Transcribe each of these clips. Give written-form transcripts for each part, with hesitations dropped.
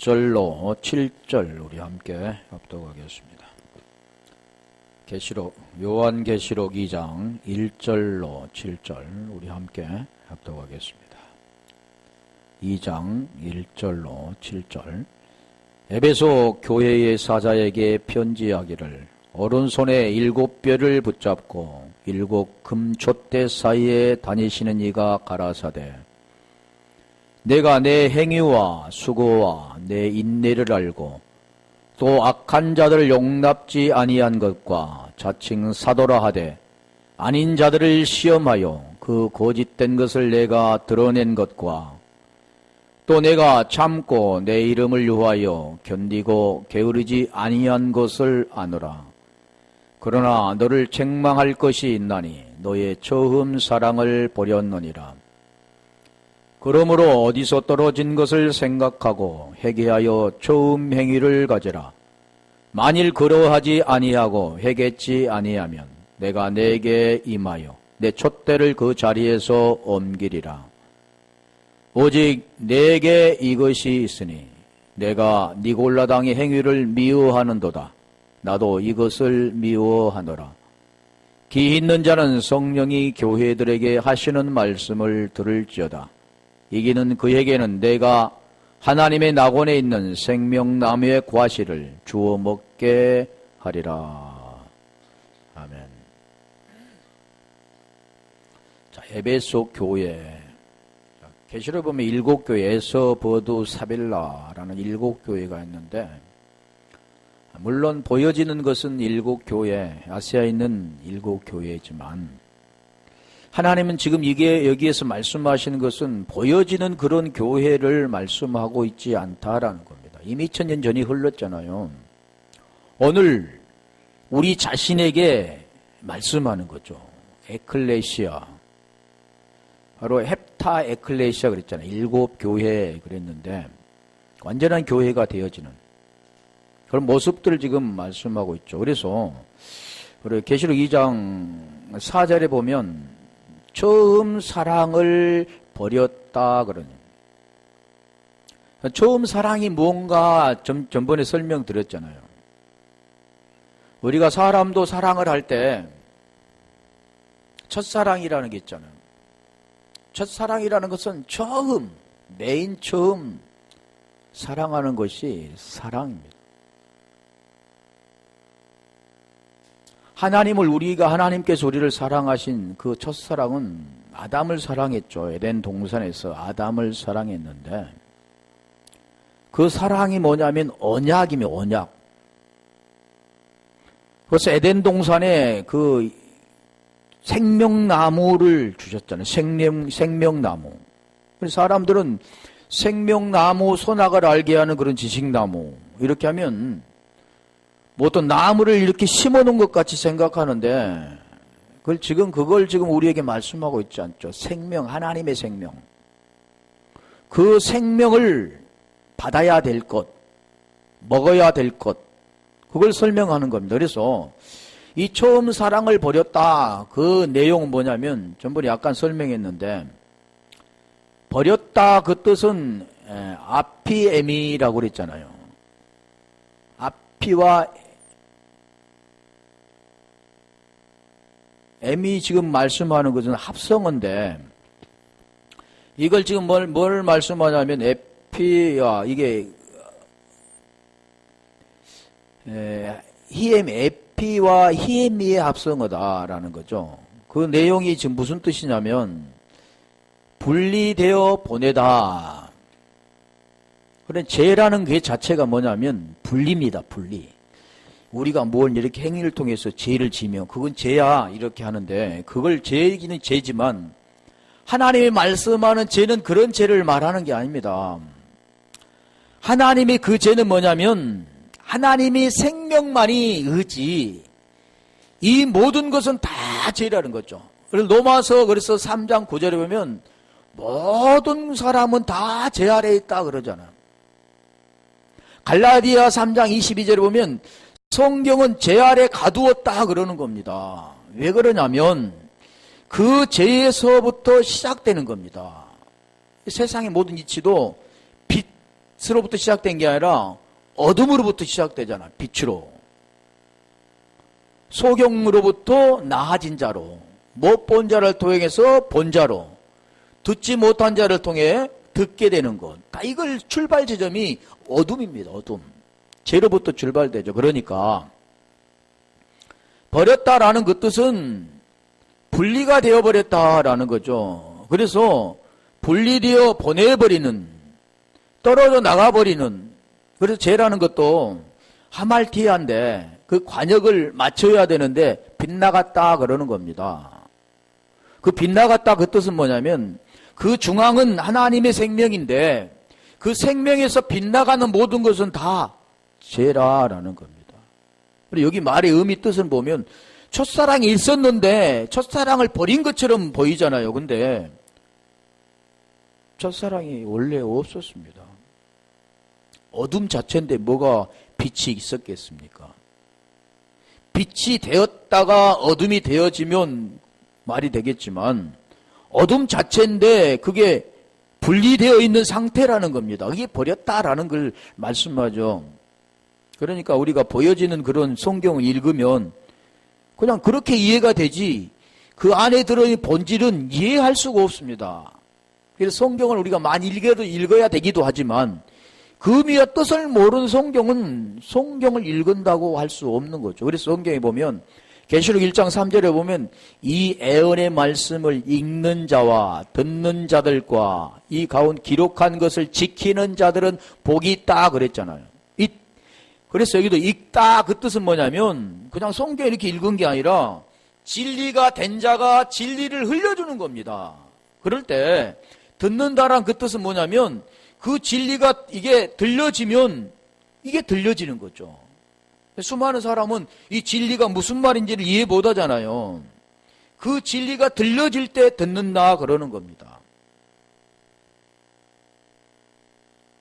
1절로 7절 우리 함께 합독하겠습니다. 요한계시록 2장 1절로 7절 우리 함께 합독하겠습니다. 2장 1절로 7절. 에베소 교회의 사자에게 편지하기를 오른손에 7뼈를 붙잡고 7 금촛대 사이에 다니시는 이가 가라사대 내가 내 행위와 수고와 내 인내를 알고 또 악한 자들을 용납지 아니한 것과 자칭 사도라 하되 아닌 자들을 시험하여 그 거짓된 것을 내가 드러낸 것과 또 내가 참고 내 이름을 위하여 견디고 게으르지 아니한 것을 아노라. 그러나 너를 책망할 것이 있나니 너의 처음 사랑을 버렸느니라. 그러므로 어디서 떨어진 것을 생각하고 회개하여 처음 행위를 가져라. 만일 그러하지 아니하고 회개치 아니하면 내가 내게 임하여 내 촛대를 그 자리에서 옮기리라. 오직 내게 이것이 있으니 내가 니골라당의 행위를 미워하는도다. 나도 이것을 미워하노라. 기 있는 자는 성령이 교회들에게 하시는 말씀을 들을지어다. 이기는 그에게는 내가 하나님의 낙원에 있는 생명나무의 과실을 주워 먹게 하리라. 아멘. 자, 에베소 교회. 계시록 보면 7교회, 에서, 버두, 사빌라라는 7교회가 있는데, 물론 보여지는 것은 7교회, 아시아에 있는 7교회지만, 하나님은 지금 여기에서 말씀하시는 것은 보여지는 그런 교회를 말씀하고 있지 않다라는 겁니다. 이미 2000년 전이 흘렀잖아요. 오늘 우리 자신에게 말씀하는 거죠. 에클레시아. 바로 헵타 에클레시아 그랬잖아요. 7교회 그랬는데 완전한 교회가 되어지는 그런 모습들을 지금 말씀하고 있죠. 그래서 우리 계시록 2장 4절에 보면 처음 사랑을 버렸다 그러니 처음 사랑이 무언가 전번에 설명드렸잖아요. 우리가 사람도 사랑을 할 때 첫사랑이라는 게 있잖아요. 첫사랑이라는 것은 처음, 메인 처음 사랑하는 것이 사랑입니다. 우리가 하나님께서 우리를 사랑하신 그 첫사랑은 아담을 사랑했죠. 에덴 동산에서 아담을 사랑했는데 그 사랑이 뭐냐면 언약이며 언약. 그래서 에덴 동산에 그 생명나무를 주셨잖아요. 생명나무. 사람들은 생명나무 선악을 알게 하는 그런 지식나무 이렇게 하면 뭐 어떤 나무를 이렇게 심어놓은 것 같이 생각하는데 그걸 지금 우리에게 말씀하고 있지 않죠. 생명, 하나님의 생명. 그 생명을 받아야 될 것, 먹어야 될 것, 그걸 설명하는 겁니다. 그래서 이 처음 사랑을 버렸다. 그 내용은 뭐냐면 전번에 약간 설명했는데 버렸다 그 뜻은 아피에미라고 그랬잖아요. 아피와 에미 지금 말씀하는 것은 합성어인데 이걸 지금 뭘 말씀하냐면 에피와 이게 에피와 히에미의 합성어다라는 거죠. 그 내용이 지금 무슨 뜻이냐면 분리되어 보내다. 그래 죄라는 게 자체가 뭐냐면 분리입니다. 분리. 우리가 뭘 이렇게 행위를 통해서 죄를 지면 그건 죄야 이렇게 하는데 그걸 죄이기는 죄지만 하나님이 말씀하는 죄는 그런 죄를 말하는 게 아닙니다. 하나님의 그 죄는 뭐냐면 하나님이 생명만이 의지 이 모든 것은 다 죄라는 거죠. 그래서 로마서 그래서 3장 9절에 보면 모든 사람은 다 죄 아래에 있다 그러잖아요. 갈라디아 3장 22절에 보면 성경은 죄 아래 가두었다 그러는 겁니다. 왜 그러냐면 그 죄에서부터 시작되는 겁니다. 세상의 모든 이치도 빛, 빛으로부터 시작된 게 아니라 어둠으로부터 시작되잖아. 빛으로. 소경으로부터 나아진 자로, 못 본 자를 통해서 본 자로, 듣지 못한 자를 통해 듣게 되는 것. 다 이걸 출발 지점이 어둠입니다. 어둠. 죄로부터 출발되죠. 그러니까 버렸다라는 그 뜻은 분리가 되어버렸다라는 거죠. 그래서 분리되어 보내버리는, 떨어져 나가버리는, 그래서 죄라는 것도 하말티아인데 그 관역을 맞춰야 되는데 빗나갔다 그러는 겁니다. 그 빗나갔다 그 뜻은 뭐냐면 그 중앙은 하나님의 생명인데 그 생명에서 빗나가는 모든 것은 다 죄라라는 겁니다. 그리고 여기 말의 의미 뜻을 보면 첫사랑이 있었는데 첫사랑을 버린 것처럼 보이잖아요. 근데 첫사랑이 원래 없었습니다. 어둠 자체인데 뭐가 빛이 있었겠습니까? 빛이 되었다가 어둠이 되어지면 말이 되겠지만 어둠 자체인데 그게 분리되어 있는 상태라는 겁니다. 그게 버렸다라는 걸 말씀하죠. 그러니까 우리가 보여지는 그런 성경을 읽으면 그냥 그렇게 이해가 되지 그 안에 들어있는 본질은 이해할 수가 없습니다. 그래서 성경을 우리가 많이 읽어야 되기도 하지만 그 의미와 뜻을 모르는 성경은 성경을 읽은다고 할 수 없는 거죠. 그래서 성경에 보면 계시록 1장 3절에 보면 이 애언의 말씀을 읽는 자와 듣는 자들과 이 가운 기록한 것을 지키는 자들은 복이 있다 그랬잖아요. 그래서 여기도 읽다 그 뜻은 뭐냐면 그냥 성경 이렇게 읽은 게 아니라 진리가 된 자가 진리를 흘려주는 겁니다. 그럴 때 듣는다란 그 뜻은 뭐냐면 그 진리가 이게 들려지면 이게 들려지는 거죠. 수많은 사람은 이 진리가 무슨 말인지를 이해 못 하잖아요. 그 진리가 들려질 때 듣는다 그러는 겁니다.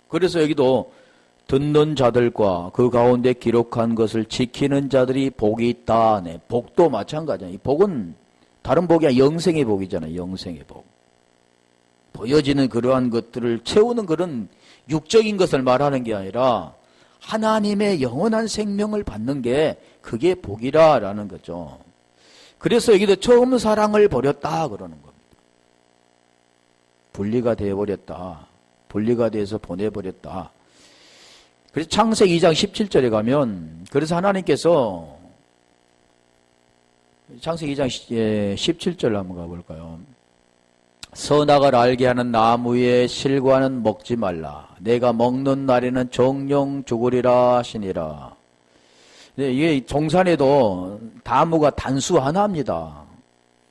그래서 여기도 듣는 자들과 그 가운데 기록한 것을 지키는 자들이 복이 있다. 네, 복도 마찬가지야. 이 복은 다른 복이 아니라 영생의 복이잖아요. 영생의 복. 보여지는 그러한 것들을 채우는 그런 육적인 것을 말하는 게 아니라 하나님의 영원한 생명을 받는 게 그게 복이라라는 거죠. 그래서 여기도 처음 사랑을 버렸다 그러는 겁니다. 분리가 되어버렸다. 분리가 돼서 보내버렸다. 그래서 창세기 2장 17절에 가면 그래서 하나님께서 창세기 2장 17절 한번 가볼까요? 선악을 알게 하는 나무의 실과는 먹지 말라. 내가 먹는 날에는 정령 죽으리라 하시니라. 네, 이게 동산에도 나무가 단수 하나입니다.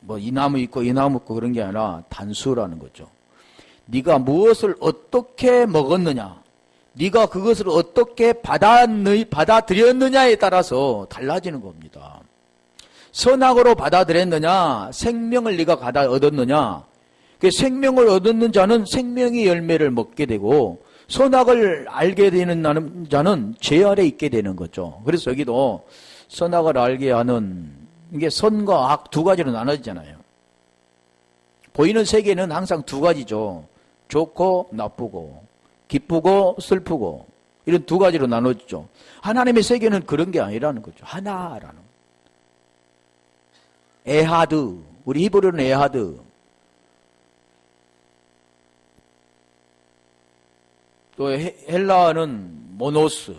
뭐 이 나무 있고 이 나무 있고 그런 게 아니라 단수라는 거죠. 네가 무엇을 어떻게 먹었느냐, 네가 그것을 어떻게 받아들였느냐에 따라서 달라지는 겁니다. 선악으로 받아들였느냐, 생명을 네가 얻었느냐. 그 생명을 얻는 자는 생명의 열매를 먹게 되고 선악을 알게 되는 자는 죄 아래 있게 되는 거죠. 그래서 여기도 선악을 알게 하는 이게 선과 악 두 가지로 나눠지잖아요. 보이는 세계는 항상 두 가지죠. 좋고 나쁘고 기쁘고 슬프고 이런 두 가지로 나눠지죠. 하나님의 세계는 그런 게 아니라는 거죠. 하나라는. 에하드, 우리 히브리어는 에하드. 또 헬라어는 모노스.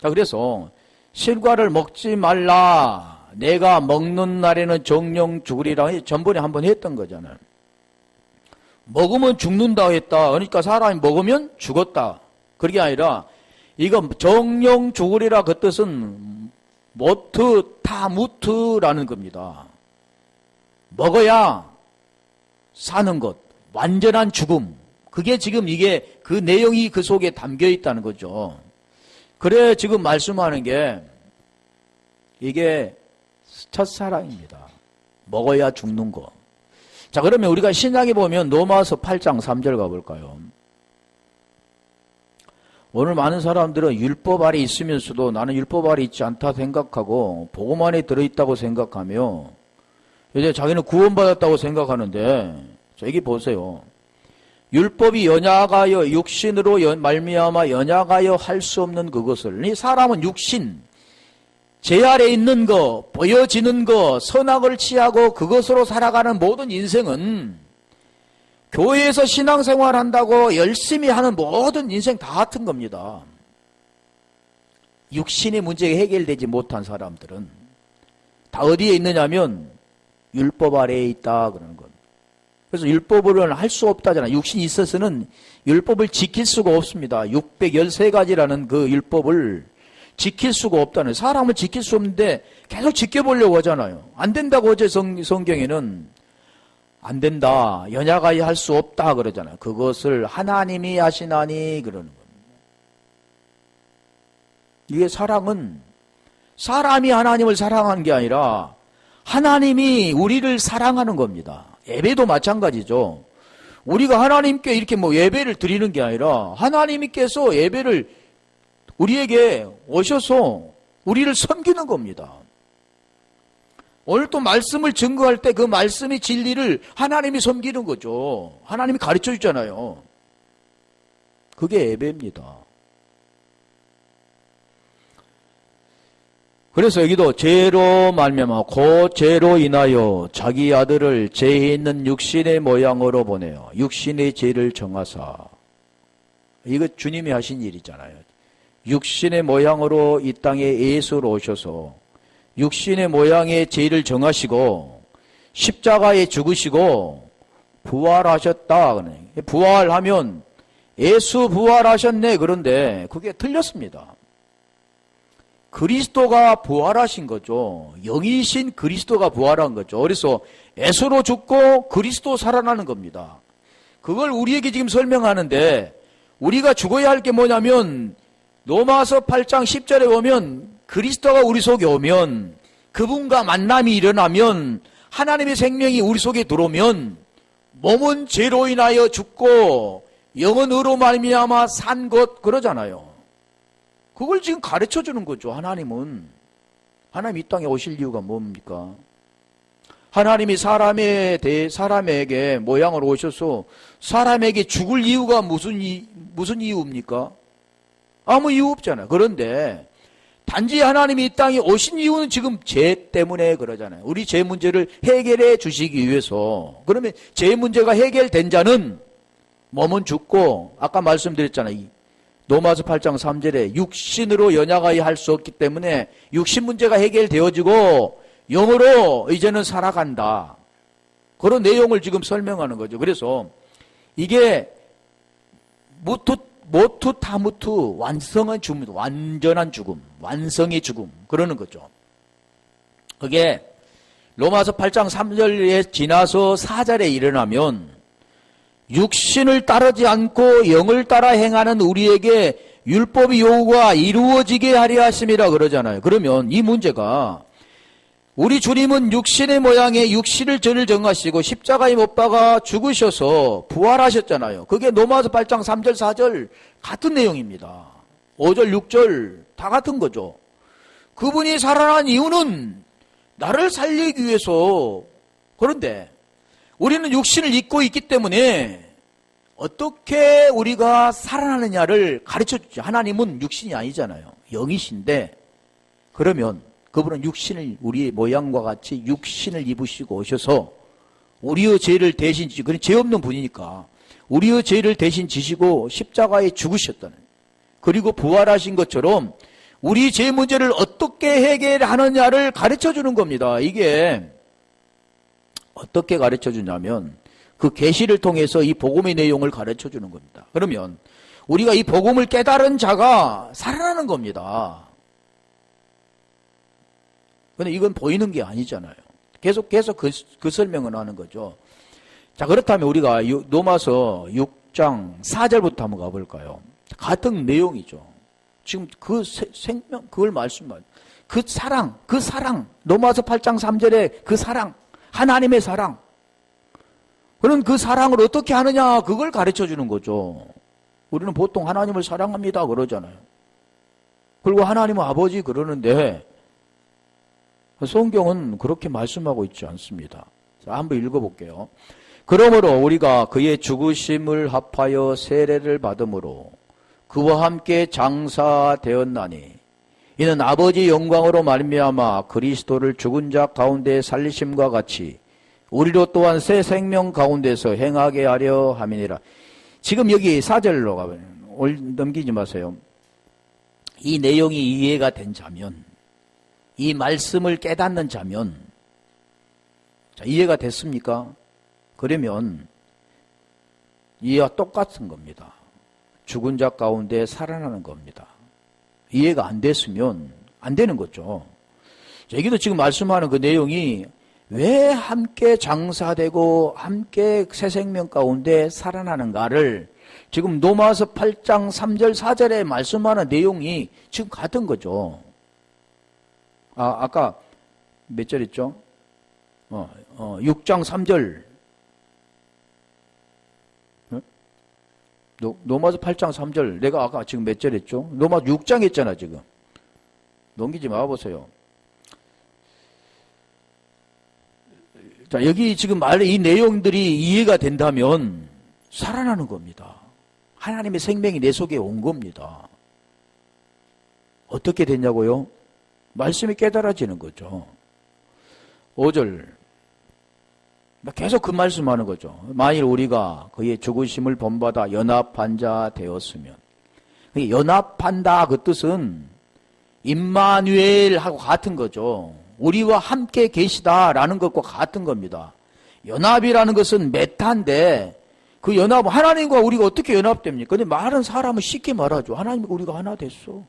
자, 그래서 실과를 먹지 말라. 내가 먹는 날에는 정령 죽으리라. 전번에 한번 했던 거잖아요. 먹으면 죽는다 했다. 그러니까 사람이 먹으면 죽었다. 그게 아니라 이거 정령 죽으리라 그 뜻은 모트 타무트라는 겁니다. 먹어야 사는 것, 완전한 죽음. 그게 지금 이게 그 내용이 그 속에 담겨 있다는 거죠. 그래 지금 말씀하는 게 이게 첫사랑입니다. 먹어야 죽는 거. 자, 그러면 우리가 신약에 보면 로마서 8장 3절 가볼까요? 오늘 많은 사람들은 율법 아래 있으면서도 나는 율법 아래 있지 않다 생각하고 복음 안에 들어있다고 생각하며 이제 자기는 구원받았다고 생각하는데 자, 여기 보세요. 율법이 연약하여 육신으로 말미암아 연약하여 할 수 없는 그것을, 이 사람은 육신, 제 아래 있는 거, 보여지는 거, 선악을 취하고 그것으로 살아가는 모든 인생은 교회에서 신앙생활 한다고 열심히 하는 모든 인생 다 같은 겁니다. 육신의 문제가 해결되지 못한 사람들은 다 어디에 있느냐면 율법 아래에 있다 그러는 것. 그래서 율법을 할 수 없다잖아요. 육신이 있어서는 율법을 지킬 수가 없습니다. 613가지라는 그 율법을 지킬 수가 없다는, 사람을 지킬 수 없는데 계속 지켜보려고 하잖아요. 안 된다고 어제 성경에는 안 된다, 연약하여 할 수 없다 그러잖아요. 그것을 하나님이 하시나니 그러는 겁니다. 이게 사랑은 사람이 하나님을 사랑하는 게 아니라 하나님이 우리를 사랑하는 겁니다. 예배도 마찬가지죠. 우리가 하나님께 이렇게 예배를 드리는 게 아니라 하나님께서 예배를 우리에게 오셔서 우리를 섬기는 겁니다. 오늘 또 말씀을 증거할 때 그 말씀의 진리를 하나님이 섬기는 거죠. 하나님이 가르쳐 주잖아요. 그게 예배입니다. 그래서 여기도 죄로 말미암아 곧 죄로 인하여 자기 아들을 죄 있는 육신의 모양으로 보내어 육신의 죄를 정하사, 이거 주님이 하신 일이잖아요. 육신의 모양으로 이 땅에 예수로 오셔서 육신의 모양의 죄를 정하시고 십자가에 죽으시고 부활하셨다. 부활하면 예수 부활하셨네. 그런데 그게 틀렸습니다. 그리스도가 부활하신 거죠. 영이신 그리스도가 부활한 거죠. 그래서 예수로 죽고 그리스도 살아나는 겁니다. 그걸 우리에게 지금 설명하는데, 우리가 죽어야 할 게 뭐냐면 로마서 8장 10절에 보면 그리스도가 우리 속에 오면, 그분과 만남이 일어나면, 하나님의 생명이 우리 속에 들어오면 몸은 죄로 인하여 죽고 영은 의로 말미암아 산 것 그러잖아요. 그걸 지금 가르쳐 주는 거죠. 하나님은. 하나님 이 땅에 오실 이유가 뭡니까? 하나님이 사람에게 모양으로 오셔서 사람에게 죽을 이유가 무슨 이유입니까? 아무 이유 없잖아요. 그런데 단지 하나님이 이 땅에 오신 이유는 지금 죄 때문에 그러잖아요. 우리 죄 문제를 해결해 주시기 위해서. 그러면 죄 문제가 해결된 자는 몸은 죽고, 아까 말씀드렸잖아요. 로마서 8장 3절에 육신으로 연약하여 할 수 없기 때문에 육신 문제가 해결되어지고 영으로 이제는 살아간다. 그런 내용을 지금 설명하는 거죠. 그래서 이게 모투 타무투, 완성한 죽음, 완전한 죽음, 완성의 죽음 그러는 거죠. 그게 로마서 8장 3절에 지나서 4절에 일어나면 육신을 따르지 않고 영을 따라 행하는 우리에게 율법의 요구가 이루어지게 하려 하심이라 그러잖아요. 그러면 이 문제가, 우리 주님은 육신의 모양에 육신을 죄를 정하시고 십자가에 못 박아 죽으셔서 부활하셨잖아요. 그게 로마서 8장 3절 4절 같은 내용입니다. 5절 6절 다 같은 거죠. 그분이 살아난 이유는 나를 살리기 위해서. 그런데 우리는 육신을 입고 있기 때문에 어떻게 우리가 살아나느냐를 가르쳐주죠. 하나님은 육신이 아니잖아요. 영이신데, 그러면 그분은 육신을, 우리의 모양과 같이 육신을 입으시고 오셔서 우리의 죄를 대신 지시고, 그건 죄 없는 분이니까 우리의 죄를 대신 지시고 십자가에 죽으셨다는, 그리고 부활하신 것처럼 우리 죄 문제를 어떻게 해결하느냐를 가르쳐주는 겁니다. 이게 어떻게 가르쳐주냐면 그 계시를 통해서 이 복음의 내용을 가르쳐주는 겁니다. 그러면 우리가 이 복음을 깨달은 자가 살아나는 겁니다. 그런데 이건 보이는 게 아니잖아요. 계속 그 설명을 하는 거죠. 자, 그렇다면 우리가 로마서 6장 4절부터 한번 가볼까요? 같은 내용이죠. 지금 그 생명, 그걸 말씀만. 그 사랑, 로마서 8장 3절에 그 사랑, 하나님의 사랑. 그런 그 사랑을 어떻게 하느냐, 그걸 가르쳐 주는 거죠. 우리는 보통 하나님을 사랑합니다 그러잖아요. 그리고 하나님은 아버지 그러는데 성경은 그렇게 말씀하고 있지 않습니다. 자, 한번 읽어볼게요. 그러므로 우리가 그의 죽으심을 합하여 세례를 받음으로 그와 함께 장사되었나니 이는 아버지 영광으로 말미암아 그리스도를 죽은 자 가운데 살리심과 같이 우리로 또한 새 생명 가운데서 행하게 하려 함이니라. 지금 여기 4절로 가면 넘기지 마세요. 이 내용이 이해가 된 자면, 이 말씀을 깨닫는 자면, 자, 이해가 됐습니까? 그러면 이해와 똑같은 겁니다. 죽은 자 가운데 살아나는 겁니다. 이해가 안 됐으면 안 되는 거죠. 여기도 지금 말씀하는 그 내용이 왜 함께 장사되고 함께 새 생명 가운데 살아나는가를 지금 로마서 8장 3절 4절에 말씀하는 내용이 지금 같은 거죠. 아까 몇 절 있죠? 6장 3절. 로마서 8장 3절. 내가 아까 지금 몇 절 했죠? 로마서 6장 했잖아, 지금. 넘기지 마보세요. 자, 여기 지금 이 내용들이 이해가 된다면 살아나는 겁니다. 하나님의 생명이 내 속에 온 겁니다. 어떻게 됐냐고요? 말씀이 깨달아지는 거죠. 5절. 계속 그 말씀하는 거죠. 만일 우리가 그의 죽으심을 본받아 연합한 자 되었으면. 연합한다 그 뜻은 임마누엘하고 같은 거죠. 우리와 함께 계시다라는 것과 같은 겁니다. 연합이라는 것은 메타인데 그 연합은 하나님과 우리가 어떻게 연합됩니까? 근데 많은 사람은 쉽게 말하죠. 하나님과 우리가 하나 됐어.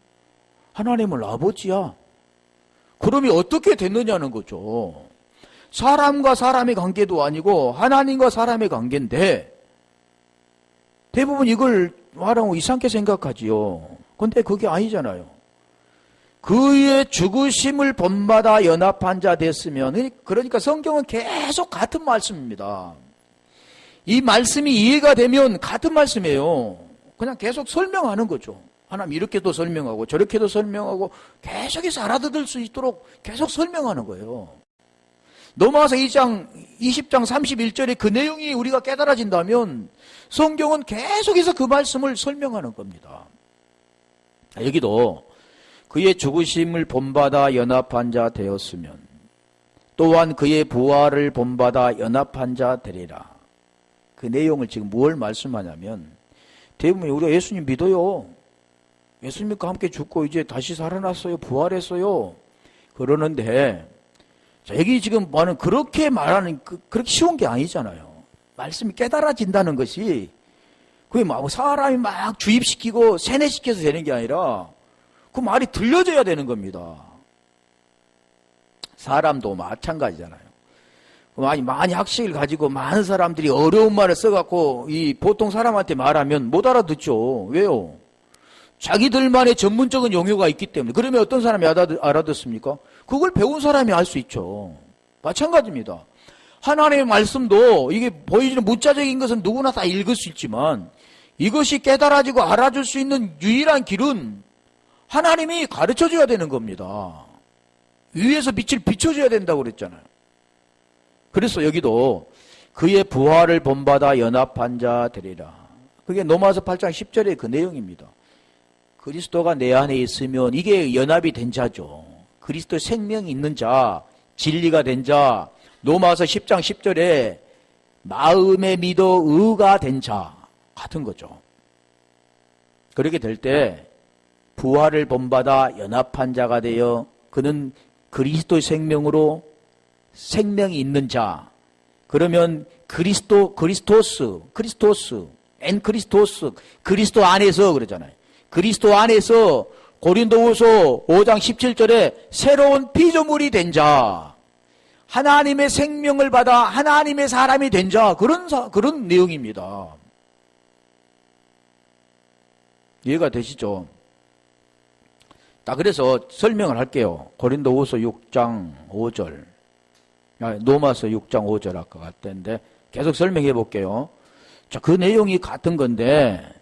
하나님은 아버지야. 그러면 어떻게 됐느냐는 거죠. 사람과 사람의 관계도 아니고 하나님과 사람의 관계인데 대부분 이걸 말하고 이상하게 생각하지요. 근데 그게 아니잖아요. 그의 죽으심을 본받아 연합한 자 됐으면, 그러니까 성경은 계속 같은 말씀입니다. 이 말씀이 이해가 되면 같은 말씀이에요. 그냥 계속 설명하는 거죠. 하나님 이렇게도 설명하고 저렇게도 설명하고 계속해서 알아들을 수 있도록 계속 설명하는 거예요. 로마서 2장 20장 31절에 그 내용이 우리가 깨달아진다면 성경은 계속해서 그 말씀을 설명하는 겁니다. 여기도 그의 죽으심을 본받아 연합한 자 되었으면 또한 그의 부활을 본받아 연합한 자 되리라. 그 내용을 지금 뭘 말씀하냐면 대부분 우리가 예수님 믿어요. 예수님과 함께 죽고 이제 다시 살아났어요. 부활했어요. 그러는데 여기 지금 뭐는 그렇게 말하는 그렇게 쉬운 게 아니잖아요. 말씀이 깨달아진다는 것이 그게 막 사람이 막 주입시키고 세뇌시켜서 되는 게 아니라 그 말이 들려져야 되는 겁니다. 사람도 마찬가지잖아요. 많이 학식을 가지고 많은 사람들이 어려운 말을 써갖고 이 보통 사람한테 말하면 못 알아듣죠. 왜요? 자기들만의 전문적인 용어가 있기 때문에. 그러면 어떤 사람이 알아듣습니까? 그걸 배운 사람이 알 수 있죠. 마찬가지입니다. 하나님의 말씀도 이게 보여지는 문자적인 것은 누구나 다 읽을 수 있지만 이것이 깨달아지고 알아줄 수 있는 유일한 길은 하나님이 가르쳐줘야 되는 겁니다. 위에서 빛을 비춰줘야 된다고 그랬잖아요. 그래서 여기도 그의 부활을 본받아 연합한 자 되리라. 그게 로마서 8장 10절의 그 내용입니다. 그리스도가 내 안에 있으면 이게 연합이 된 자죠. 그리스도의 생명이 있는 자, 진리가 된 자. 로마서 10장 10절에 마음에 믿어 의가 된 자 같은 거죠. 그렇게 될 때 부활을 본받아 연합한 자가 되어 그는 그리스도의 생명으로 생명이 있는 자. 그러면 그리스토스, 그리스도 안에서 그러잖아요. 그리스도 안에서 고린도후서 5장 17절에 새로운 피조물이 된 자, 하나님의 생명을 받아 하나님의 사람이 된 자, 그런 내용입니다. 이해가 되시죠? 그래서 설명을 할게요. 고린도후서 6장 5절, 로마서 6장 5절 아까 같던데 계속 설명해 볼게요. 자, 그 내용이 같은 건데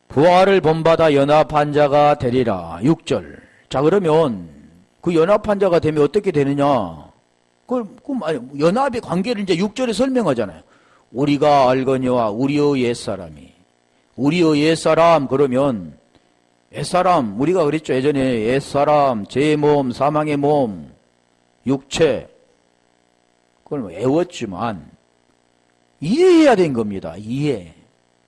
부활을 본받아 연합한 자가 되리라. 6절. 자, 그러면 그 연합한 자가 되면 어떻게 되느냐? 연합의 관계를 이제 6절에 설명하잖아요. 우리가 알거니와 우리의 옛사람이. 우리의 옛사람, 그러면, 옛사람, 우리가 그랬죠. 예전에 옛사람, 제 몸, 사망의 몸, 육체. 그걸 외웠지만, 이해해야 된 겁니다. 이해.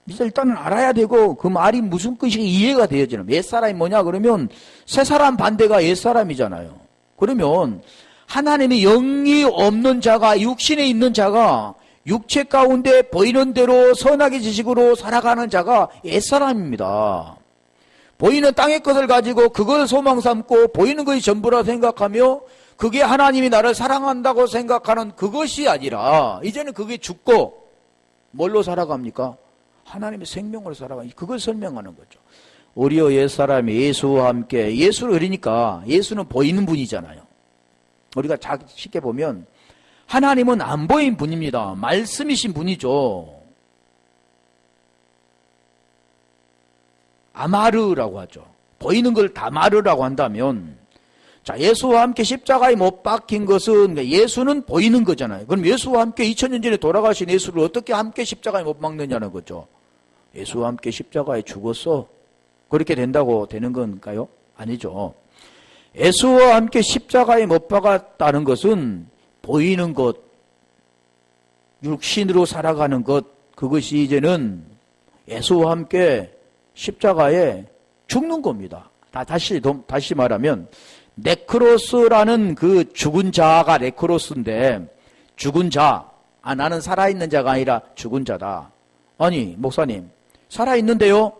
일단은 알아야 되고, 그 말이 무슨 뜻이 이해가 되어지는. 옛사람이 뭐냐, 그러면, 새사람 반대가 옛사람이잖아요. 그러면, 하나님의 영이 없는 자가, 육신에 있는 자가, 육체 가운데 보이는 대로 선악의 지식으로 살아가는 자가 옛사람입니다. 보이는 땅의 것을 가지고 그걸 소망 삼고 보이는 것이 전부라 생각하며 그게 하나님이 나를 사랑한다고 생각하는 그것이 아니라 이제는 그게 죽고 뭘로 살아갑니까? 하나님의 생명으로 살아가니 그걸 설명하는 거죠. 우리의 옛사람이 예수와 함께, 예수를 그러니까 예수는 보이는 분이잖아요. 우리가 쉽게 보면 하나님은 안 보인 분입니다. 말씀이신 분이죠. 아마르라고 하죠. 보이는 걸 다마르라고 한다면, 자, 예수와 함께 십자가에 못 박힌 것은, 예수는 보이는 거잖아요. 그럼 예수와 함께 2000년 전에 돌아가신 예수를 어떻게 함께 십자가에 못 박느냐는 거죠. 예수와 함께 십자가에 죽었어. 그렇게 된다고 되는 건가요? 아니죠. 예수와 함께 십자가에 못 박았다는 것은 보이는 것, 육신으로 살아가는 것, 그것이 이제는 예수와 함께 십자가에 죽는 겁니다. 다시 말하면 네크로스라는 그 죽은 자가 네크로스인데 죽은 자, 나는 살아있는 자가 아니라 죽은 자다. 아니 목사님 살아있는데요?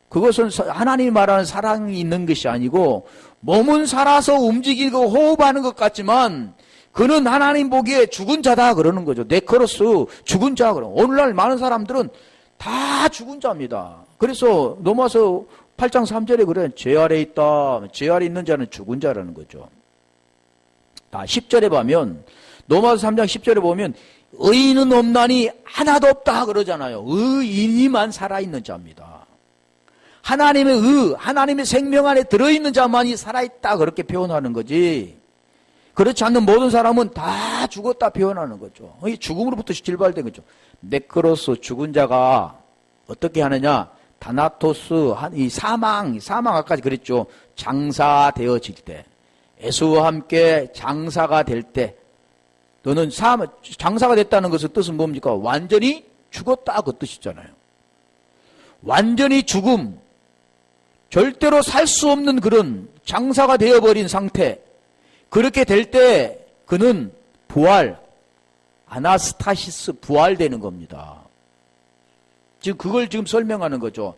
그것은 하나님이 말하는 사랑이 있는 것이 아니고 몸은 살아서 움직이고 호흡하는 것 같지만 그는 하나님 보기에 죽은 자다 그러는 거죠. 네크로스, 죽은 자. 그럼 오늘날 많은 사람들은 다 죽은 자입니다. 그래서 로마서 8장 3절에 그래. 죄 아래 있다. 죄 아래 있는 자는 죽은 자라는 거죠. 10절에 보면 로마서 3장 10절에 보면 의인은 없나니 하나도 없다 그러잖아요. 의인이만 살아있는 자입니다. 하나님의 하나님의 생명 안에 들어있는 자만이 살아있다 그렇게 표현하는 거지. 그렇지 않는 모든 사람은 다 죽었다 표현하는 거죠. 이 죽음으로부터 질발된 거죠. 네크로스 죽은 자가 어떻게 하느냐? 다나토스 이 사망 아까 그랬죠. 장사되어질 때, 예수와 함께 장사가 될 때, 너는 장사가 됐다는 것의 뜻은 뭡니까? 완전히 죽었다 그 뜻이잖아요. 완전히 죽음, 절대로 살 수 없는 그런 장사가 되어버린 상태. 그렇게 될 때 그는 부활, 아나스타시스 부활되는 겁니다. 지금 그걸 지금 설명하는 거죠.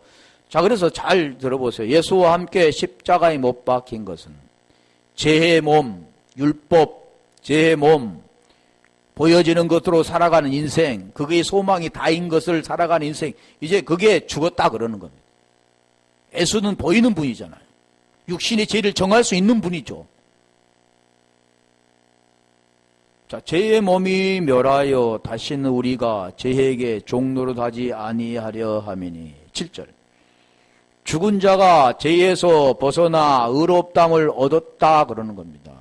자, 그래서 잘 들어보세요. 예수와 함께 십자가에 못 박힌 것은 죄의 몸, 율법, 죄의 몸, 보여지는 것으로 살아가는 인생, 그게 소망이 다인 것을 살아가는 인생, 이제 그게 죽었다 그러는 겁니다. 예수는 보이는 분이잖아요. 육신의 죄를 정할 수 있는 분이죠. 자, 죄의 몸이 멸하여 다시는 우리가 죄에게 종노릇하지 아니하려 함이니. 7절. 죽은 자가 죄에서 벗어나 의롭다함을 얻었다 그러는 겁니다.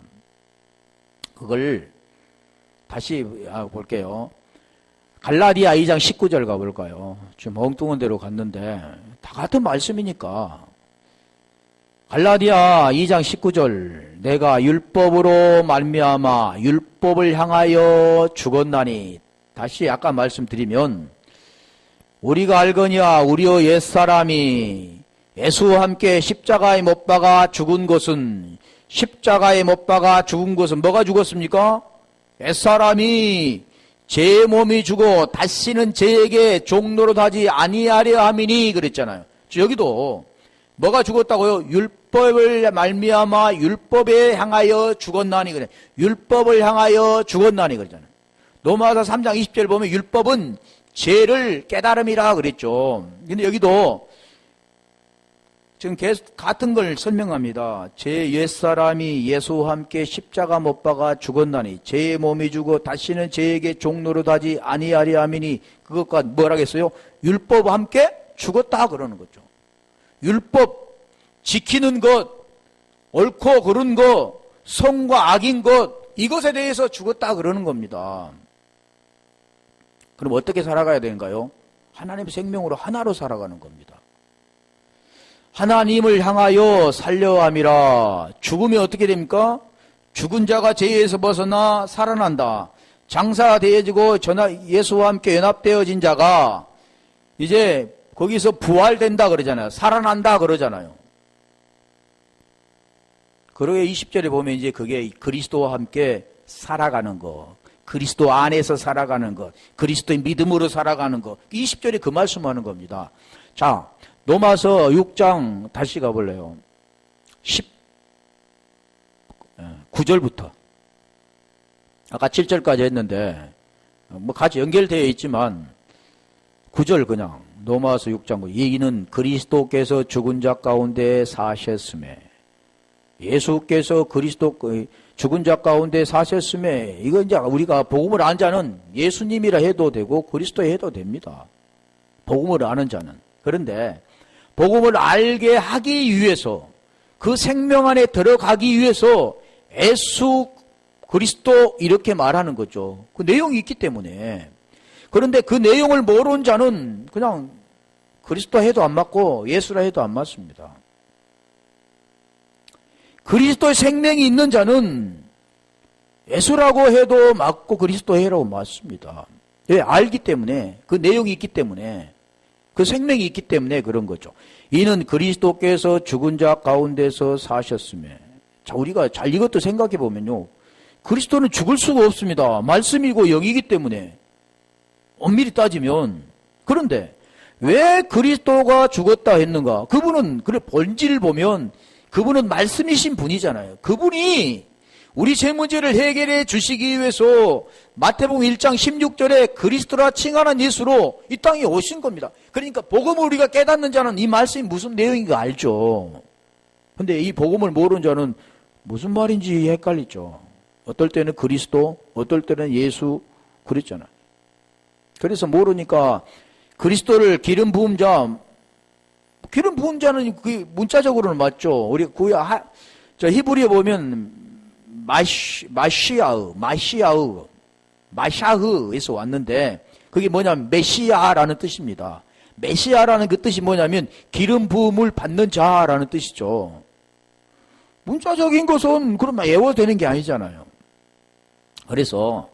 그걸 다시 볼게요. 갈라디아 2장 19절 가볼까요? 지금 엉뚱한 데로 갔는데 다 같은 말씀이니까. 갈라디아 2장 19절. 내가 율법으로 말미암아 율법을 향하여 죽었나니. 다시 아까 말씀드리면 우리가 알거니와 우리의 옛사람이 예수와 함께 십자가에 못 박아 죽은 것은, 십자가에 못 박아 죽은 것은 뭐가 죽었습니까? 옛사람이 제 몸이 죽어 다시는 죄에게 종노릇하지 아니하려 함이니 그랬잖아요. 여기도 뭐가 죽었다고요? 율법을 말미암아 율법에 향하여 죽었나니 그래. 율법을 향하여 죽었나니 그러잖아요. 로마서 3장 20절 보면 율법은 죄를 깨달음이라 그랬죠. 근데 여기도 지금 계속 같은 걸 설명합니다. 제 옛사람이 예수와 함께 십자가 못 박아 죽었나니 제 몸이 죽어 다시는 죄에게 종노릇하지 아니하리 함이니, 그것과 뭐라겠어요? 율법과 함께 죽었다 그러는 거죠. 율법 지키는 것, 옳고 그른 것, 선과 악인 것, 이것에 대해서 죽었다 그러는 겁니다. 그럼 어떻게 살아가야 되는가요? 하나님의 생명으로 하나로 살아가는 겁니다. 하나님을 향하여 살려 함이라. 죽으면 어떻게 됩니까? 죽은 자가 죄에서 벗어나 살아난다. 장사되어지고 예수와 함께 연합되어진 자가 이제 거기서 부활된다 그러잖아요. 살아난다 그러잖아요. 그러게 20절에 보면 이제 그게 그리스도와 함께 살아가는 거, 그리스도 안에서 살아가는 것, 그리스도의 믿음으로 살아가는 것, 20절에 그 말씀하는 겁니다. 자, 로마서 6장 다시 가볼래요. 19절부터. 아까 7절까지 했는데 뭐 같이 연결되어 있지만 9절 그냥 로마서 6장 9. 이는 그리스도께서 죽은 자 가운데 사셨음에, 예수께서 그리스도 죽은 자 가운데 사셨음에, 이거 이제 우리가 복음을 아는 자는 예수님이라 해도 되고 그리스도 해도 됩니다. 복음을 아는 자는. 그런데 복음을 알게 하기 위해서, 그 생명 안에 들어가기 위해서 예수 그리스도 이렇게 말하는 거죠. 그 내용이 있기 때문에. 그런데 그 내용을 모르는 자는 그냥 그리스도 해도 안 맞고 예수라 해도 안 맞습니다. 그리스도의 생명이 있는 자는 예수라고 해도 맞고 그리스도 해라고 맞습니다. 왜? 알기 때문에, 그 내용이 있기 때문에, 그 생명이 있기 때문에 그런 거죠. 이는 그리스도께서 죽은 자 가운데서 사셨음에. 자, 우리가 잘 이것도 생각해 보면요, 그리스도는 죽을 수가 없습니다. 말씀이고 영이기 때문에, 엄밀히 따지면. 그런데 왜 그리스도가 죽었다 했는가? 그분은, 그래 본질을 보면 그분은 말씀이신 분이잖아요. 그분이 우리 죄 문제를 해결해 주시기 위해서 마태복음 1장 16절에 그리스도라 칭하는 예수로 이 땅에 오신 겁니다. 그러니까 복음을 우리가 깨닫는 자는 이 말씀이 무슨 내용인가 알죠. 근데 이 복음을 모르는 자는 무슨 말인지 헷갈리죠. 어떨 때는 그리스도, 어떨 때는 예수 그랬잖아요. 그래서 모르니까 그리스도를 기름 부은 자는 그 문자적으로는 맞죠. 우리 저 히브리에 보면 마샤흐에서 왔는데 그게 뭐냐면 메시아라는 뜻입니다. 메시아라는 그 뜻이 뭐냐면 기름 부음을 받는 자라는 뜻이죠. 문자적인 것은 그럼 애워되는 게 아니잖아요. 그래서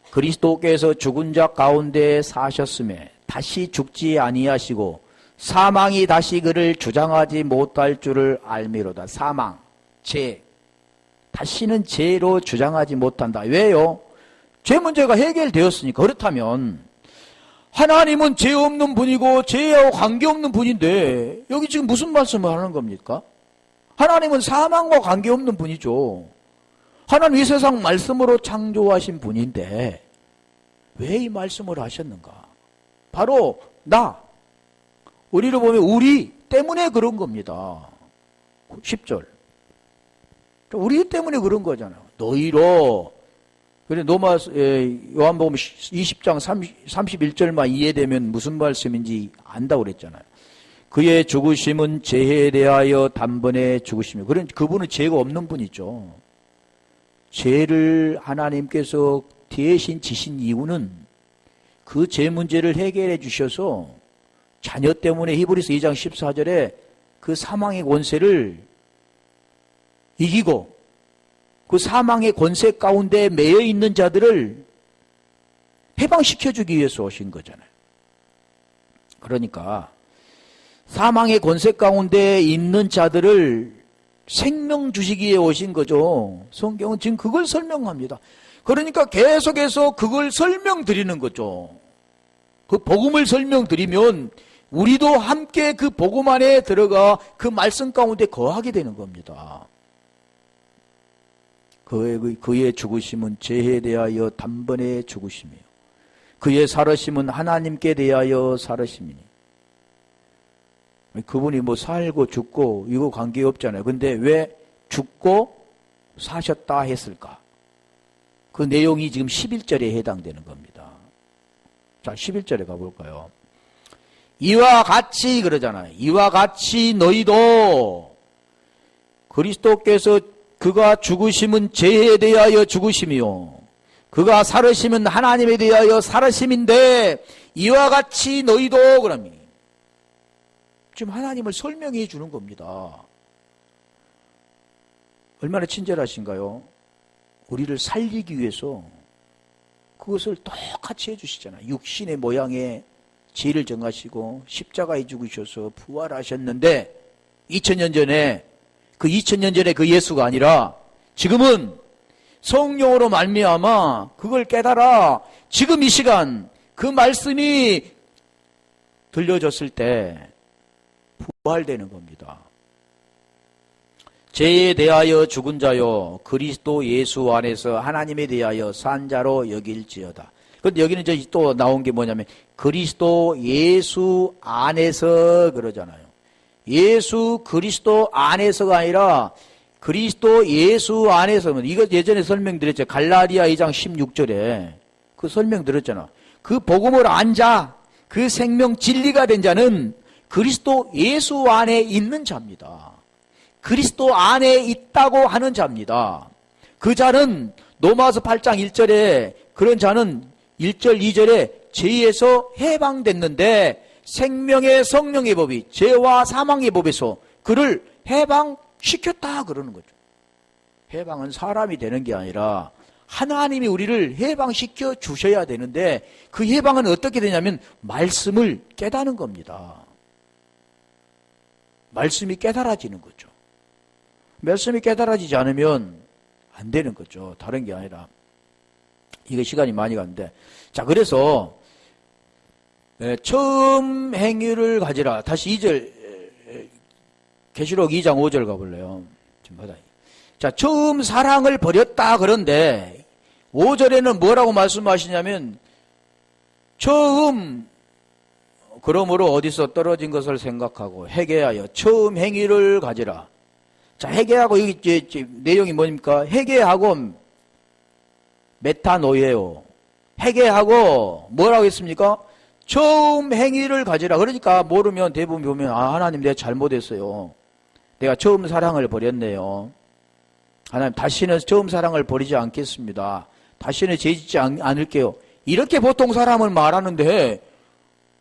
그리스도께서 죽은 자 가운데 사셨음에 다시 죽지 아니하시고 사망이 다시 그를 주장하지 못할 줄을 알미로다. 사망, 죄, 다시는 죄로 주장하지 못한다. 왜요? 죄 문제가 해결되었으니까. 그렇다면 하나님은 죄 없는 분이고 죄하고 관계없는 분인데 여기 지금 무슨 말씀을 하는 겁니까? 하나님은 사망과 관계없는 분이죠. 하나님 이 세상 말씀으로 창조하신 분인데 왜 이 말씀을 하셨는가? 바로 우리를 보면 우리 때문에 그런 겁니다. 10절. 우리 때문에 그런 거잖아요. 너희로. 그래, 요한복음 20장 31절만 이해되면 무슨 말씀인지 안다고 그랬잖아요. 그의 죽으심은 죄에 대하여 단번에 죽으시며. 그분은 죄가 없는 분이죠. 죄를 하나님께서 대신 지신 이유는 그 죄 문제를 해결해 주셔서 자녀 때문에 히브리서 2장 14절에 그 사망의 권세를 이기고 그 사망의 권세 가운데 매여 있는 자들을 해방시켜주기 위해서 오신 거잖아요. 그러니까 사망의 권세 가운데 있는 자들을 생명 주시기 위해 오신 거죠. 성경은 지금 그걸 설명합니다. 그러니까 계속해서 그걸 설명드리는 거죠. 그 복음을 설명드리면 우리도 함께 그 복음 안에 들어가 그 말씀 가운데 거하게 되는 겁니다. 그의 죽으심은 죄에 대하여 단번에 죽으시며 그의 살으심은 하나님께 대하여 살으심이니. 그분이 뭐 살고 죽고 이거 관계없잖아요. 근데 왜 죽고 사셨다 했을까? 그 내용이 지금 11절에 해당되는 겁니다. 자, 11절에 가볼까요? 이와 같이 그러잖아요. 이와 같이 너희도 그리스도께서 그가 죽으심은 죄에 대하여 죽으심이요 그가 살으심은 하나님에 대하여 살으심인데 이와 같이 너희도 그러니 지금 하나님을 설명해 주는 겁니다. 얼마나 친절하신가요? 우리를 살리기 위해서 그것을 똑같이 해주시잖아요. 육신의 모양에 죄를 정하시고 십자가에 죽으셔서 부활하셨는데 2000년 전에 그 2000년 전에 그 예수가 아니라 지금은 성령으로 말미암아 그걸 깨달아 지금 이 시간 그 말씀이 들려졌을 때 부활되는 겁니다. 죄에 대하여 죽은 자요 그리스도 예수 안에서 하나님에 대하여 산 자로 여길지어다. 그런데 여기는 또 나온 게 뭐냐면 그리스도 예수 안에서 그러잖아요. 예수 그리스도 안에서가 아니라 그리스도 예수 안에서, 이거 예전에 설명드렸죠. 갈라디아 2장 16절에 그 설명드렸잖아. 그 복음을 안 자, 그 생명 진리가 된 자는 그리스도 예수 안에 있는 자입니다. 그리스도 안에 있다고 하는 자입니다. 그 자는 로마서 8장 1절에 그런 자는 1절 2절에 죄에서 해방됐는데 생명의 성령의 법이 죄와 사망의 법에서 그를 해방시켰다 그러는 거죠. 해방은 사람이 되는 게 아니라 하나님이 우리를 해방시켜 주셔야 되는데 그 해방은 어떻게 되냐면 말씀을 깨닫는 겁니다. 말씀이 깨달아지는 거죠. 말씀이 깨달아지지 않으면 안 되는 거죠. 다른 게 아니라. 이거 시간이 많이 갔는데. 자, 그래서 처음 행위를 가지라. 다시 2절 계시록 2장 5절 가볼래요. 자, 처음 사랑을 버렸다 그런데 5절에는 뭐라고 말씀하시냐면 처음 그러므로 어디서 떨어진 것을 생각하고 회개하여 처음 행위를 가지라. 자, 회개하고 여기 내용이 뭡니까? 회개하고 메타노예요. 회개하고 뭐라고 했습니까? 처음 행위를 가지라. 그러니까 모르면 대부분 보면 하나님 내가 잘못했어요. 내가 처음 사랑을 버렸네요. 하나님 다시는 처음 사랑을 버리지 않겠습니다. 다시는 죄짓지 않을게요. 이렇게 보통 사람은 말하는데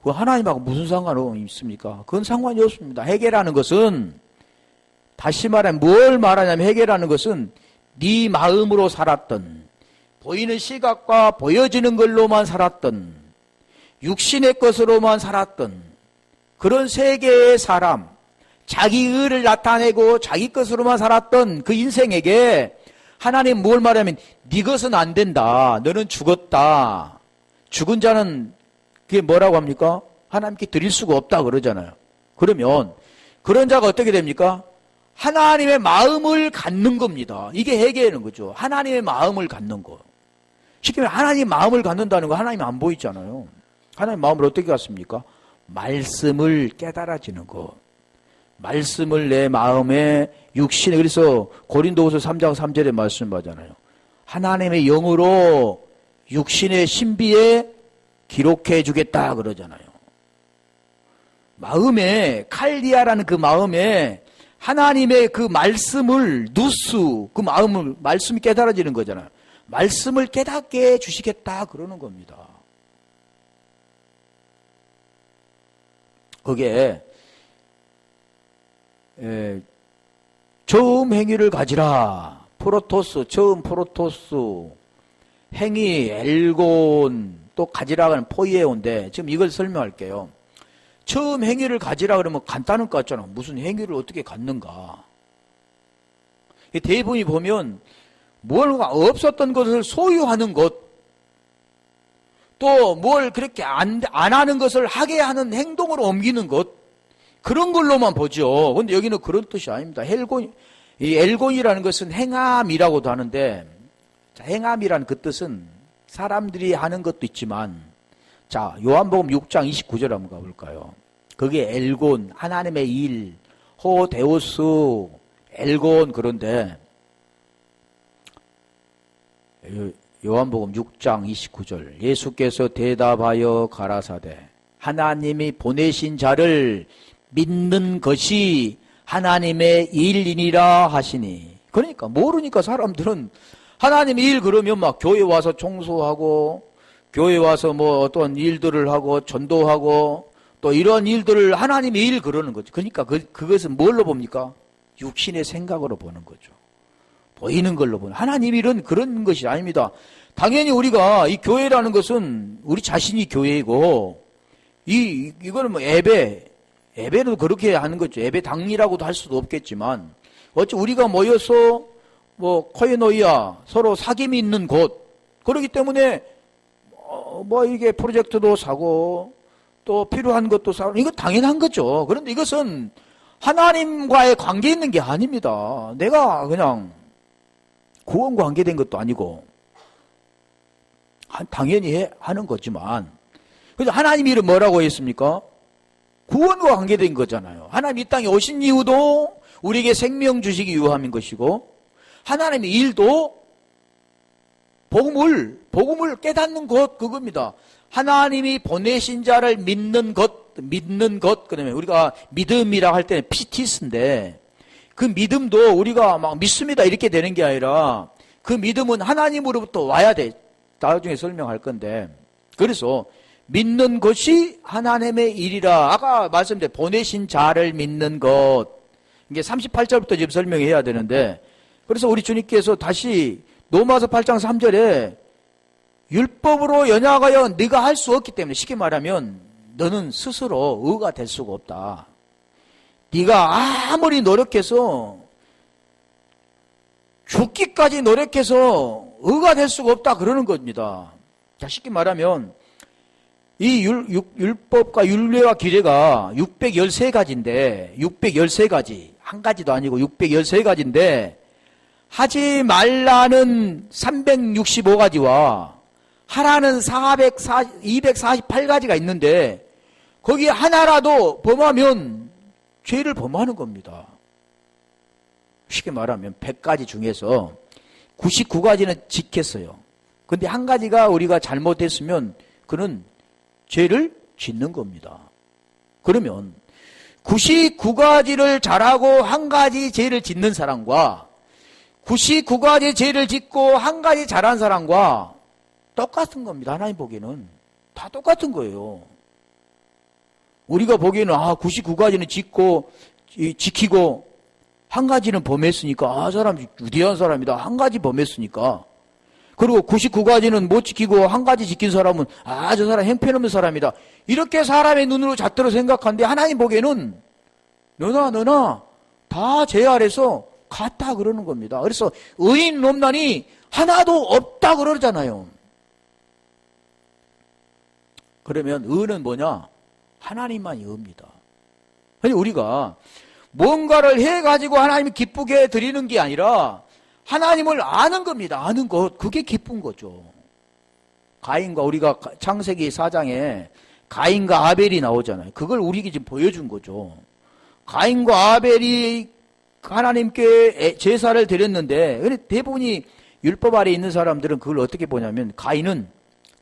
그 하나님하고 무슨 상관이 있습니까? 그건 상관이 없습니다. 회개라는 것은 다시 말하면 뭘 말하냐면 회개라는 것은 네 마음으로 살았던 보이는 시각과 보여지는 걸로만 살았던 육신의 것으로만 살았던 그런 세계의 사람 자기 의를 나타내고 자기 것으로만 살았던 그 인생에게 하나님 뭘 말하면 네 것은 안 된다. 너는 죽었다. 죽은 자는 그게 뭐라고 합니까? 하나님께 드릴 수가 없다 그러잖아요. 그러면 그런 자가 어떻게 됩니까? 하나님의 마음을 갖는 겁니다. 이게 회개하는 거죠. 하나님의 마음을 갖는 거. 쉽게 말하면 하나님 마음을 갖는다는 거 하나님 안 보이잖아요. 하나님 마음을 어떻게 갖습니까? 말씀을 깨달아지는 거. 말씀을 내 마음에 육신에 그래서 고린도후서 3장 3절에 말씀하잖아요. 하나님의 영으로 육신의 신비에 기록해 주겠다 그러잖아요. 마음에 칼리아라는 그 마음에 하나님의 그 말씀을 누수 그 마음을 말씀이 깨달아지는 거잖아요. 말씀을 깨닫게 해 주시겠다 그러는 겁니다. 그게 처음 행위를 가지라. 프로토스, 처음 프로토스, 행위, 엘곤, 또 가지라는 포이에온데 지금 이걸 설명할게요. 처음 행위를 가지라 그러면 간단한 것 같잖아. 무슨 행위를 어떻게 갖는가. 대부분이 보면 뭔가 없었던 것을 소유하는 것, 또 뭘 그렇게 안 하는 것을 하게 하는 행동으로 옮기는 것, 그런 걸로만 보죠. 근데 여기는 그런 뜻이 아닙니다. 이 엘곤이라는 것은 행함이라고도 하는데, 자, 행함이라는 그 뜻은 사람들이 하는 것도 있지만, 자, 요한복음 6장 29절 한번 가볼까요? 거기에 엘곤, 하나님의 일, 호데우스, 엘곤 그런데, 요한복음 6장 29절 예수께서 대답하여 가라사대 하나님이 보내신 자를 믿는 것이 하나님의 일이니라 하시니 그러니까 모르니까 사람들은 하나님 일 그러면 막 교회 와서 청소하고 교회 와서 뭐 어떤 일들을 하고 전도하고 또 이런 일들을 하나님의 일 그러는 거죠. 그러니까 그것은 뭘로 봅니까? 육신의 생각으로 보는 거죠. 보이는 걸로 보는. 하나님 일은 그런 것이 아닙니다. 당연히 우리가 이 교회라는 것은 우리 자신이 교회이고 이거는 뭐 예배도 그렇게 하는 거죠. 예배 당이라고도 할 수도 없겠지만 어찌 우리가 모여서 뭐 코에노이아 서로 사귐이 있는 곳 그렇기 때문에 뭐 이게 프로젝트도 사고 또 필요한 것도 사고 이거 당연한 거죠. 그런데 이것은 하나님과의 관계 있는 게 아닙니다. 내가 그냥 구원 관계된 것도 아니고 당연히 하는 거지만 그래서 하나님 일은 뭐라고 했습니까? 구원과 관계된 거잖아요. 하나님 이 땅에 오신 이유도 우리에게 생명 주시기 위함인 것이고 하나님의 일도 복음을 깨닫는 것 그겁니다. 하나님이 보내신 자를 믿는 것, 그다음에 우리가 믿음이라 할 때는 피티스인데 그 믿음도 우리가 막 믿습니다 이렇게 되는 게 아니라 그 믿음은 하나님으로부터 와야 돼. 나중에 설명할 건데 그래서 믿는 것이 하나님의 일이라 아까 말씀드린 보내신 자를 믿는 것 이게 38절부터 지금 설명해야 되는데 그래서 우리 주님께서 다시 로마서 8장 3절에 율법으로 연약하여 네가 할 수 없기 때문에 쉽게 말하면 너는 스스로 의가 될 수가 없다. 네가 아무리 노력해서 죽기까지 노력해서 의가 될 수가 없다 그러는 겁니다. 자, 쉽게 말하면 이 율법과 율례와 규례가 613가지인데 613가지 한 가지도 아니고 613가지인데 하지 말라는 365가지와 하라는 248가지가 있는데 거기 하나라도 범하면 죄를 범하는 겁니다. 쉽게 말하면 100가지 중에서 99가지는 지켰어요. 근데 한 가지가 우리가 잘못했으면 그는 죄를 짓는 겁니다. 그러면 99가지를 잘하고 한 가지 죄를 짓는 사람과 99가지 죄를 짓고 한 가지 잘한 사람과 똑같은 겁니다. 하나님 보기에는 다 똑같은 거예요. 우리가 보기에는 99가지는 짓고 지키고 한 가지는 범했으니까 사람 위대한 사람이다. 한 가지 범했으니까. 그리고 99가지는 못 지키고 한 가지 지킨 사람은 저 사람 형편없는 사람이다. 이렇게 사람의 눈으로 잣대로 생각하는데 하나님 보기에는 너나 다 죄 아래서 같다 그러는 겁니다. 그래서 의인 놈난이 하나도 없다 그러잖아요. 그러면 의는 뭐냐? 하나님만이 의입니다. 그러니까 우리가 뭔가를 해가지고 하나님이 기쁘게 드리는 게 아니라 하나님을 아는 겁니다. 아는 것. 그게 기쁜 거죠. 가인과 우리가 창세기 4장에 가인과 아벨이 나오잖아요. 그걸 우리에게 지금 보여준 거죠. 가인과 아벨이 하나님께 제사를 드렸는데 대부분이 율법 아래 있는 사람들은 그걸 어떻게 보냐면 가인은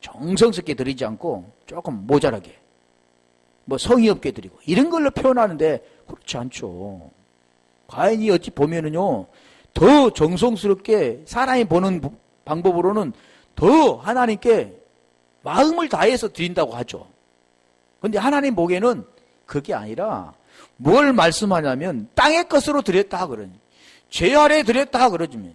정성스럽게 드리지 않고 조금 모자라게 뭐 성의 없게 드리고 이런 걸로 표현하는데 그렇지 않죠. 가인이 어찌 보면은요 더 정성스럽게 사람이 보는 방법으로는 더 하나님께 마음을 다해서 드린다고 하죠. 그런데 하나님 보기에는 그게 아니라 뭘 말씀하냐면 땅의 것으로 드렸다 그러니 죄 아래 드렸다 그러지면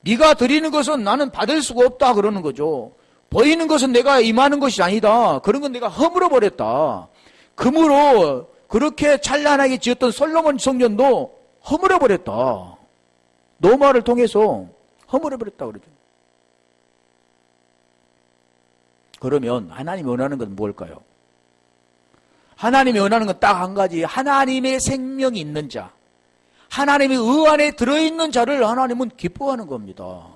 네가 드리는 것은 나는 받을 수가 없다 그러는 거죠. 보이는 것은 내가 임하는 것이 아니다. 그런 건 내가 허물어 버렸다. 금으로 그렇게 찬란하게 지었던 솔로몬 성전도 허물어 버렸다. 노마를 통해서 허물어 버렸다 그러죠. 그러면 하나님이 원하는 건 뭘까요? 하나님이 원하는 건 딱 한 가지. 하나님의 생명이 있는 자. 하나님의 의 안에 들어있는 자를 하나님은 기뻐하는 겁니다.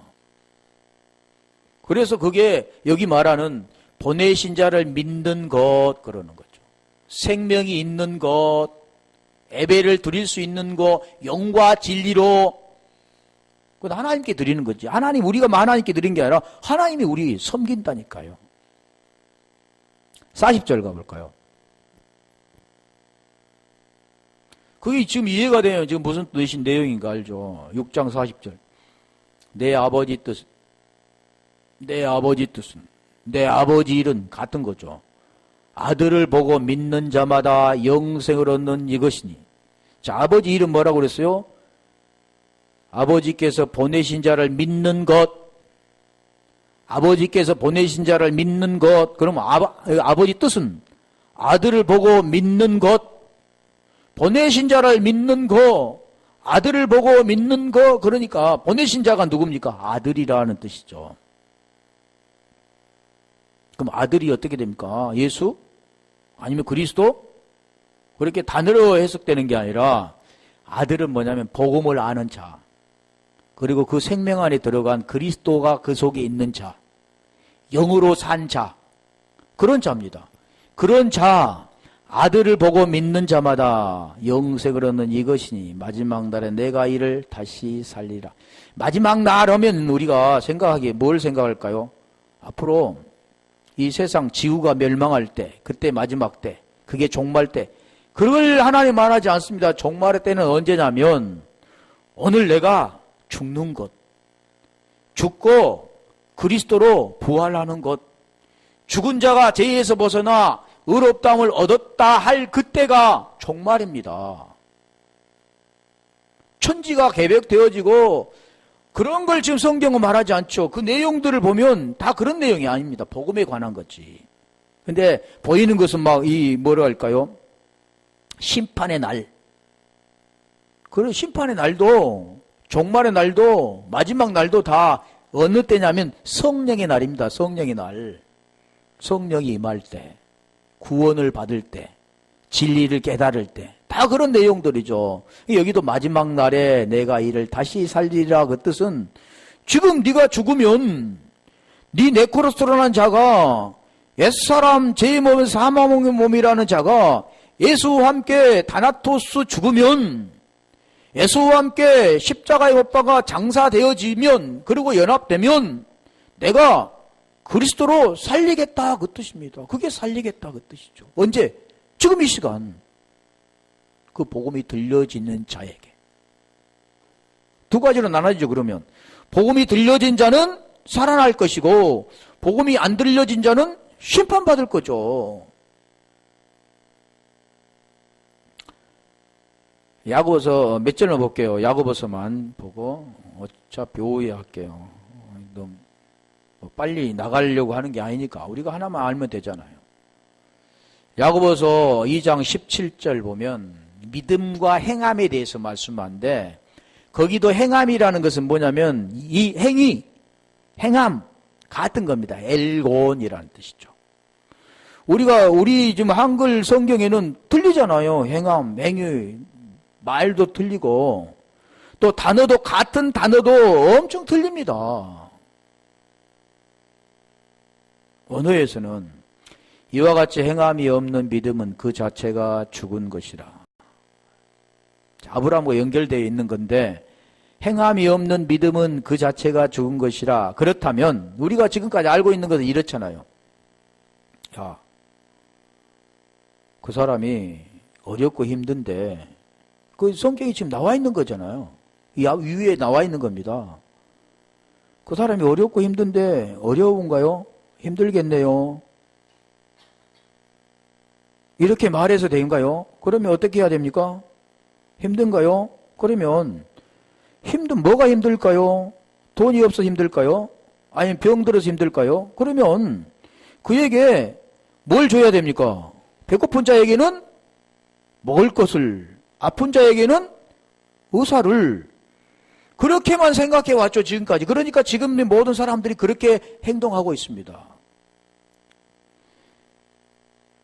그래서 그게 여기 말하는 보내신 자를 믿는 것 그러는 거죠. 생명이 있는 것, 예배를 드릴 수 있는 것, 영과 진리로 그건 하나님께 드리는 거지. 하나님 우리가 하나님께 드린 게 아니라 하나님이 우리 섬긴다니까요. 40절 가볼까요? 그게 지금 이해가 돼요. 지금 무슨 뜻인 내용인가 알죠? 6장 40절. 내 아버지 뜻은, 내 아버지 일은 같은 거죠. 아들을 보고 믿는 자마다 영생을 얻는 이것이니. 자, 아버지 일은 뭐라고 그랬어요? 아버지께서 보내신 자를 믿는 것. 아버지께서 보내신 자를 믿는 것. 그럼 아버지 뜻은 아들을 보고 믿는 것. 보내신 자를 믿는 거. 아들을 보고 믿는 거. 그러니까 보내신 자가 누굽니까? 아들이라는 뜻이죠. 그럼 아들이 어떻게 됩니까? 예수? 아니면 그리스도? 그렇게 단어로 해석되는 게 아니라 아들은 뭐냐면 복음을 아는 자. 그리고 그 생명 안에 들어간 그리스도가 그 속에 있는 자. 영으로 산 자. 그런 자입니다. 그런 자, 아들을 보고 믿는 자마다 영생을 얻는 이것이니 마지막 날에 내가 이를 다시 살리라. 마지막 날 하면 우리가 생각하기에 뭘 생각할까요? 앞으로 이 세상 지구가 멸망할 때, 그때 마지막 때, 그게 종말 때, 그걸 하나님 말하지 않습니다. 종말의 때는 언제냐면 오늘 내가 죽는 것, 죽고 그리스도로 부활하는 것, 죽은 자가 죄에서 벗어나 의롭다함을 얻었다 할 그때가 종말입니다. 천지가 개벽되어지고 그런 걸 지금 성경은 말하지 않죠. 그 내용들을 보면 다 그런 내용이 아닙니다. 복음에 관한 거지. 근데 보이는 것은 막 뭐라 할까요? 심판의 날. 그런 심판의 날도, 종말의 날도, 마지막 날도 다 어느 때냐면 성령의 날입니다. 성령의 날. 성령이 임할 때, 구원을 받을 때, 진리를 깨달을 때, 다 그런 내용들이죠. 여기도 마지막 날에 내가 이를 다시 살리라 그 뜻은 지금 네가 죽으면 네 네코로스라는 자가 옛사람 제 몸은 사망의 몸이라는 자가 예수와 함께 다나토스 죽으면 예수와 함께 십자가에 못 박아 장사되어지면 그리고 연합되면 내가 그리스도로 살리겠다 그 뜻입니다. 그게 살리겠다 그 뜻이죠. 언제? 지금 이 시간. 그 복음이 들려지는 자에게. 두 가지로 나눠지죠. 그러면 복음이 들려진 자는 살아날 것이고 복음이 안 들려진 자는 심판받을 거죠. 야고보서 몇 절을 볼게요. 야고보서만 보고 어차피 오후에 할게요. 너무 빨리 나가려고 하는 게 아니니까 우리가 하나만 알면 되잖아요. 야고보서 2장 17절 보면 믿음과 행함에 대해서 말씀하는데 거기도 행함이라는 것은 뭐냐면 이 행함 같은 겁니다. 엘곤이라는 뜻이죠. 우리 지금 한글 성경에는 틀리잖아요. 행함, 행위, 말도 틀리고 또 단어도 같은 단어도 엄청 틀립니다. 언어에서는 이와 같이 행함이 없는 믿음은 그 자체가 죽은 것이라. 아브라함과 연결되어 있는 건데 행함이 없는 믿음은 그 자체가 죽은 것이라. 그렇다면 우리가 지금까지 알고 있는 것은 이렇잖아요. 야, 그 사람이 어렵고 힘든데 그 성경이 지금 나와 있는 거잖아요. 이 위에 나와 있는 겁니다. 그 사람이 어렵고 힘든데 어려운가요? 힘들겠네요. 이렇게 말해서 된가요? 그러면 어떻게 해야 됩니까? 힘든가요? 그러면 뭐가 힘들까요? 돈이 없어서 힘들까요? 아니면 병들어서 힘들까요? 그러면 그에게 뭘 줘야 됩니까? 배고픈 자에게는 먹을 것을, 아픈 자에게는 의사를. 그렇게만 생각해 왔죠, 지금까지. 그러니까 지금 모든 사람들이 그렇게 행동하고 있습니다.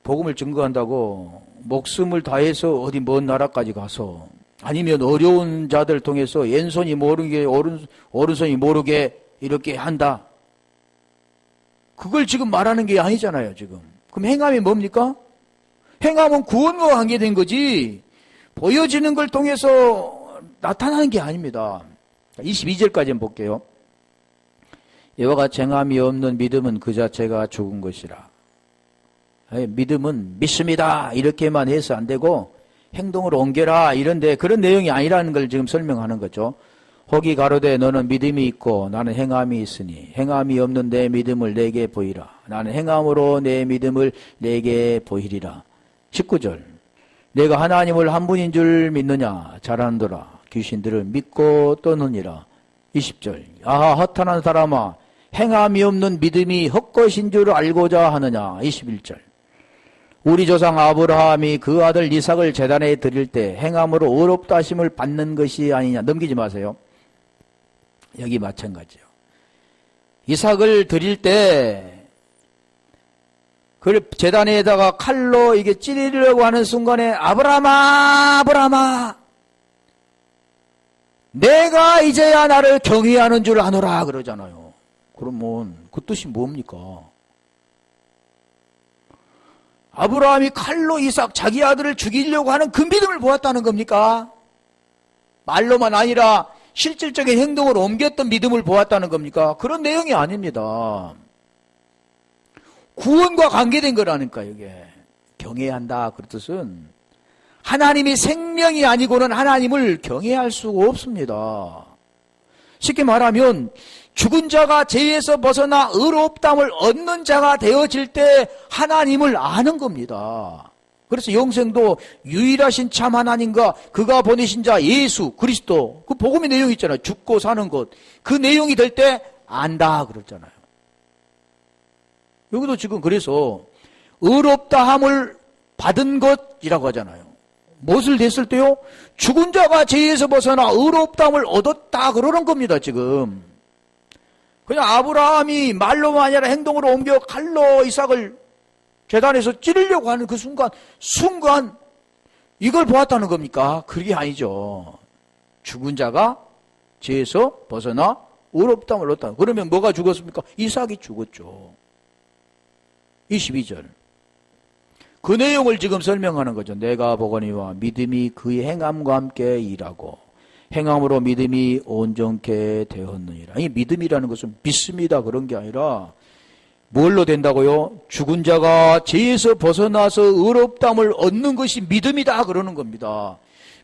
복음을 증거한다고 목숨을 다해서 어디 먼 나라까지 가서 아니면 어려운 자들 통해서 왼손이 모르게 오른손이 모르게 이렇게 한다. 그걸 지금 말하는 게 아니잖아요, 지금. 그럼 행함이 뭡니까? 행함은 구원과 관계된 거지 보여지는 걸 통해서 나타나는 게 아닙니다. 22절까지 한번 볼게요. 이와 같이 행함이 없는 믿음은 그 자체가 죽은 것이라. 믿음은 믿습니다 이렇게만 해서 안 되고 행동으로 옮겨라 이런데 그런 내용이 아니라는 걸 지금 설명하는 거죠. 혹이 가로되 너는 믿음이 있고 나는 행함이 있으니 행함이 없는 내 믿음을 내게 보이라. 나는 행함으로 내 믿음을 내게 보이리라. 19절 내가 하나님을 한 분인 줄 믿느냐 잘하는도라. 귀신들을 믿고 떠느니라. 20절 아하 허탄한 사람아 행함이 없는 믿음이 헛것인 줄 알고자 하느냐. 21절 우리 조상 아브라함이 그 아들 이삭을 제단에 드릴 때 행함으로 의롭다 하심을 받는 것이 아니냐. 넘기지 마세요. 여기 마찬가지요. 이삭을 드릴 때 그 제단에다가 칼로 이게 찌르려고 하는 순간에 아브라함아 아브라함아 내가 이제야 나를 경외하는 줄 아노라 그러잖아요. 그러면 그 뜻이 뭡니까? 아브라함이 칼로 이삭 자기 아들을 죽이려고 하는 그 믿음을 보았다는 겁니까? 말로만 아니라 실질적인 행동으로 옮겼던 믿음을 보았다는 겁니까? 그런 내용이 아닙니다. 구원과 관계된 거라니까 이게. 경외한다 그 뜻은 하나님이 생명이 아니고는 하나님을 경외할 수가 없습니다. 쉽게 말하면 죽은 자가 죄에서 벗어나 의롭다함을 얻는 자가 되어질 때 하나님을 아는 겁니다. 그래서 영생도 유일하신 참 하나님과 그가 보내신 자 예수 그리스도 그 복음의 내용이 있잖아요. 죽고 사는 것 그 내용이 될 때 안다 그랬잖아요. 여기도 지금 그래서 의롭다함을 받은 것이라고 하잖아요. 무엇을 됐을 때요? 죽은 자가 죄에서 벗어나 의롭다함을 얻었다 그러는 겁니다. 지금 그냥 아브라함이 말로만 아니라 행동으로 옮겨 칼로 이삭을 제단에서 찌르려고 하는 그 순간 이걸 보았다는 겁니까? 그게 아니죠. 죽은 자가 죄에서 벗어나 의롭다함을 얻었다. 그러면 뭐가 죽었습니까? 이삭이 죽었죠. 22절 그 내용을 지금 설명하는 거죠. 내가 보거니와 믿음이 그의 행함과 함께 일하고 행함으로 믿음이 온전케 되었느니라. 이 믿음이라는 것은 믿습니다 그런 게 아니라 뭘로 된다고요? 죽은 자가 죄에서 벗어나서 의롭다함을 얻는 것이 믿음이다 그러는 겁니다.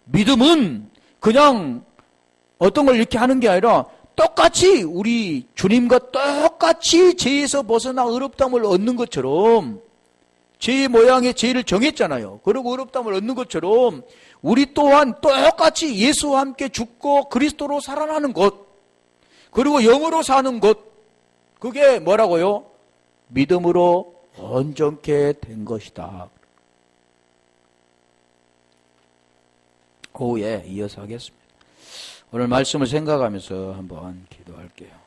믿음은 그냥 어떤 걸 이렇게 하는 게 아니라 똑같이 우리 주님과 똑같이 죄에서 벗어나 의롭다함을 얻는 것처럼 죄의 모양의 죄를 정했잖아요. 그리고 의롭다함을 얻는 것처럼 우리 또한 똑같이 예수와 함께 죽고 그리스도로 살아나는 것 그리고 영으로 사는 것 그게 뭐라고요? 믿음으로 온전케 된 것이다. 오후에 이어서 하겠습니다. 오늘 말씀을 생각하면서 한번 기도할게요.